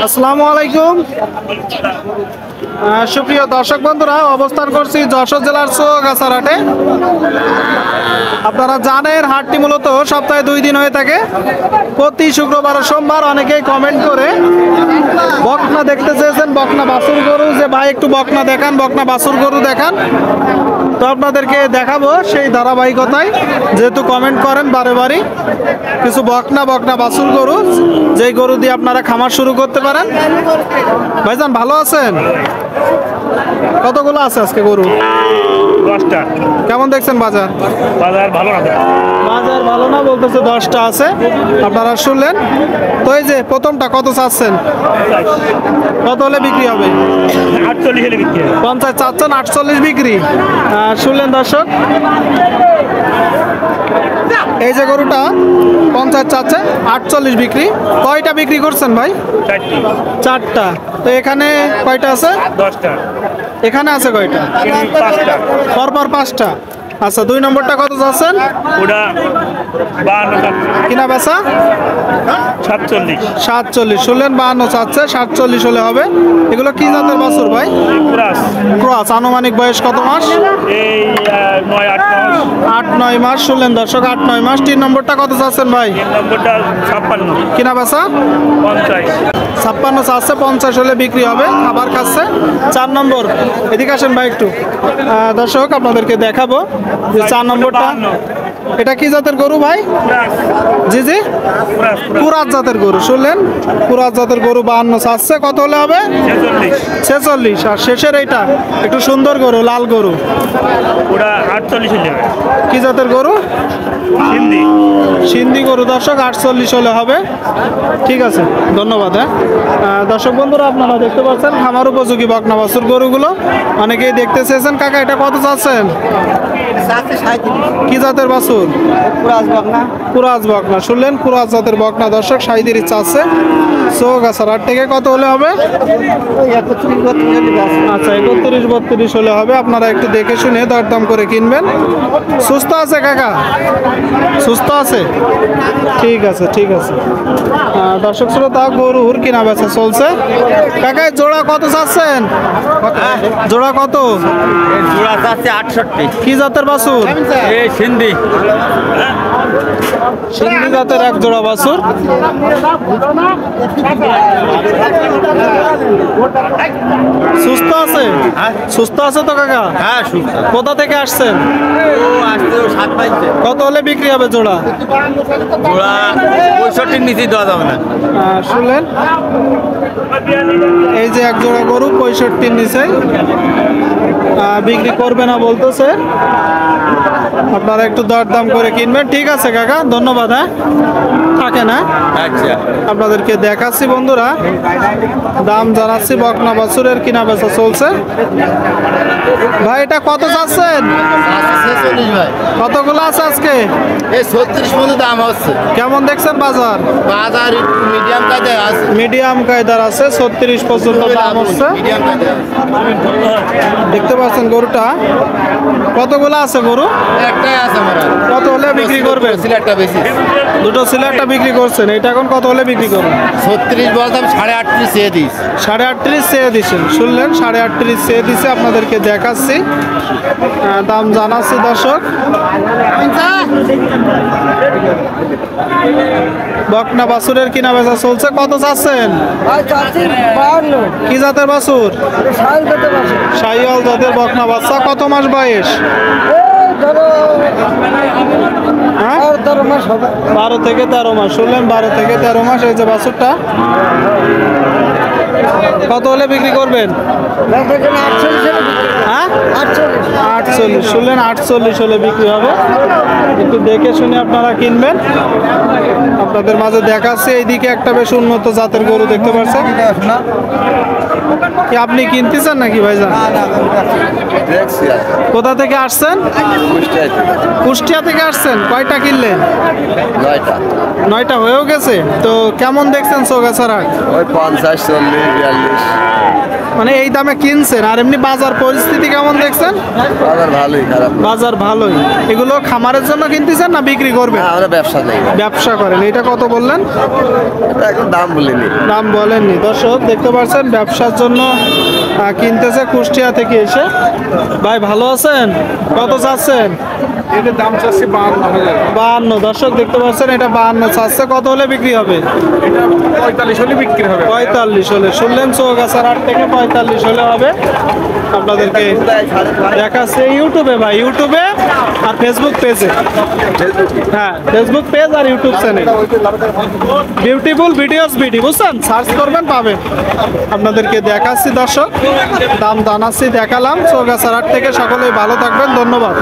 আসসালামু আলাইকুম। সুপ্রিয় দর্শক বন্ধুরা, অবস্থান করছি যশোর জেলার চৌগাছার হাটে। আপনারা জানেন হাটটি মূলত সপ্তাহে 2 দিন হয়ে থাকে, প্রতি শুক্রবার ও সোমবার। অনেকেই কমেন্ট করে বকনা দেখতে চেয়েছেন, বকনা বাছুর গরু, যে ভাই একটু বকনা দেখান, বকনা বাছুর গরু দেখান। তো আপনাদেরকে দেখাবো সেই ধারাবাহিকতায়, যেহেতু কমেন্ট করেন বারে বারে। কিছু বকনা বাছুর গরু, যেই গরু দিয়ে আপনারা খামার শুরু করতে পারেন। ভাইজান ভালো আছেন? কতগুলো আছে আজকে গরু? 10টা। কেমন দেখছেন বাজার? বাজার ভালো না। বাজার ভালো না বলতেছে, 10টা আছে। আপনারা শুনলেন তো। এই যে প্রথমটা কত চাচ্ছেন? কত হলে বিক্রি হবে? 48 হলে বিক্রি হবে। 50 চাচ্ছেন, 48 বিক্রি। শুনলেন দর্শক, এই যে গরুটা 50 চাচ্ছে, 48 বিক্রি। কয়টা বিক্রি করছেন ভাই? 4টা। তো এখানে কয়টা আছে? 10টা। এখানে আছে কয়টা? 5টা। পরপর 5টা। আচ্ছা, 2 নম্বরটা কত চাচ্ছেন? ওটা 52। কিনা বেচা 47। 47। শুনলেন, 52 চাচ্ছে, 47 হলে হবে। এগুলো কি জাতের বাছুর ভাই? ক্রাস। ক্রস। আনুমানিক বয়স কত মাস? এই 9-8 মাস। 8-9 মাস। শুনলেন দর্শক, 8-9 মাস। 3 নম্বরটা কত চাচ্ছেন ভাই? 3 নম্বরটা 56। কিনা বেচা 50। 56 চাচ্ছে, 50 হলে বিক্রি হবে। খাবার খাচ্ছে। 4 নম্বর, এদিকে আসেন ভাই একটু। দর্শক আপনাদেরকে দেখাবো যে 4 নম্বরটা। এটা কি জাতের গরু ভাই? ক্রাস। জি জি, ক্রাস। কুরাত জাতের গরু। শুনলেন, কুরাত জাতের গরু 52 চাচ্ছে। কত হলে হবে? 46। 46। আর শেষের এইটা একটু সুন্দর গরু, লাল গরু, ওটা 48 হলে হবে। কি জাতের গরু? হিন্দি। সিন্ধি গরু। দর্শক 48 হলে হবে। ঠিক আছে, ধন্যবাদ। দর্শক বন্ধুরা, আপনারা দেখতে পাচ্ছেন খামার উপযোগী বকনা বাছুর গরুগুলো অনেকেই দেখতে চেয়েছেন। কাকা এটা কত চাচ্ছেন? কি জাতের বাছুর? কুরাজ বকনা। শুনলেন, কুরাজ জাতের বকনা। দর্শক 37 চাচ্ছে। চৌগাছার হাট থেকে কত হলে হবে? আচ্ছা, 31-32 হলে হবে। আপনারা একটু দেখে শুনে দরদাম করে কিনবেন। সুস্থ আছে কাকা? সুস্থ আছে? ঠিক আছে, ঠিক আছে। দর্শক শ্রোতা, গরুর কিনা বেচা চলছে। কাকা জোড়া কত চাচ্ছেন? জোড়া কত? জোড়া আছে 68। কি জাতের বাছুর? এই সিন্ধি। সিন্ধি জাতের এক জোড়া বাছুর। সুস্থ আছে? সুস্থ আছে তো কাকা? হ্যাঁ, সুস্থ। কোথা থেকে আসছেন? ও আসতে 7 পাইছে। কত হলে বিক্রি হবে জোড়া? জোড়া 65 নিচে দেওয়া যাবে না। শুনলেন, এই যে এক জোড়া গরু 65 নিচে বিক্রি করবে না বলতেছে। আপনারা একটু দরদাম করে কিনবেন। ঠিক আছে কাকা, ধন্যবাদ। থাকে না, আচ্ছা। আপনাদেরকে দেখাচ্ছি বন্ধুরা, দাম জানাচ্ছি। বকনা বাছুরের কিনা বেচা চলছে। ভাই এটা কত চাচ্ছেন? 46 ভাই। কতগুলো আছে আজকে? এই 36 পর্যন্ত দাম হচ্ছে। কেমন দেখছেন বাজার? বাজার মিডিয়াম কায়দায় আছে। মিডিয়াম কায়দার আছে। 36 পর্যন্ত দাম হচ্ছে। মিডিয়াম কায়দায় দেখতে পাচ্ছেন গরুটা। কতগুলো আছে গরু? একটাই আছে আমার। কত হলে বিক্রি করবেন? একটা বেশি। দুটো ছিল, একটা বিক্রি করছেন। এটা এখন কত হলে বিক্রি করবেন? 36 বলতাম, 38.5 চেয়ে দিস। 38.5 চেয়ে দিচ্ছেন। শুনলেন, 38.5 চেয়ে দিচ্ছে। আপনাদেরকে দেখাচ্ছি, দাম জানাচ্ছি দর্শক। বকনা বাছুরের কিনা বেচা চলছে। কত চাচ্ছেন? কি জাতের বাছুর? শাহিওয়াল জাতের বকনা বাচ্চা। কত মাস বয়স? 12 থেকে 13 মাস। শুনলেন, 12 থেকে 13 মাস। এই যে বাছুরটা। কত হলে বিক্রি করবেন? 48। শুনলেন, 48 হলে বিক্রি হবে। একটু দেখে শুনে আপনারা কিনবেন। আপনাদের মাঝে দেখাচ্ছি। এইদিকে একটা বেশ উন্নত জাতের গরু দেখতে পাচ্ছেন। কি আপনি কিনতেছেন নাকি ভাইজান? কোথা থেকে আসছেন? কুষ্টিয়া থেকে আসছেন। কয়টা কিনলেন? 9টা হয়েও গেছে। তো কেমন দেখছেন চৌগাছার হাট? ওই 50, 40, 42 মানে এই দামে কিনছেন, আর এমনি বাজার পরিস্থিতি কেমন দেখছেন? বাজার ভালোই, খারাপ না। বাজার ভালোই। এগুলো খামারের জন্য কিনতেছেন না বিক্রি করবেন? আমরা ব্যবসা নেই, ব্যবসা করেন। এটা কত বললেন? এটা এখন দাম বলিনি। দাম বলেননি। দর্শক দেখতে পাচ্ছেন ব্যবসার জন্য কিনতেছে কুষ্টিয়া থেকে এসে। ভাই ভালো আছেন? কত চাচ্ছেন? এটার দাম চাচ্ছি 52,000। 52। দর্শক দেখতে পাচ্ছেন এটা 52 চাচ্ছে। কত হলে বিক্রি হবে? এটা 45 হলে বিক্রি হবে। 45 হলে। শুনলেন চৌগাছার হাট থেকে 45 হলে হবে। আপনাদেরকে দেখাচ্ছে ইউটিউবে ভাই, ইউটিউবে আর ফেসবুক পেজে। হ্যাঁ, ফেসবুক পেজ আর YouTube channel beautiful videos BD, বুঝছেন? সার্চ করবেন পাবেন। আপনাদেরকে দেখাচ্ছি দর্শক, দাম জানাচ্ছি, দেখালাম। চৌগাছার হাট থেকে সকলেই ভালো থাকবেন, ধন্যবাদ।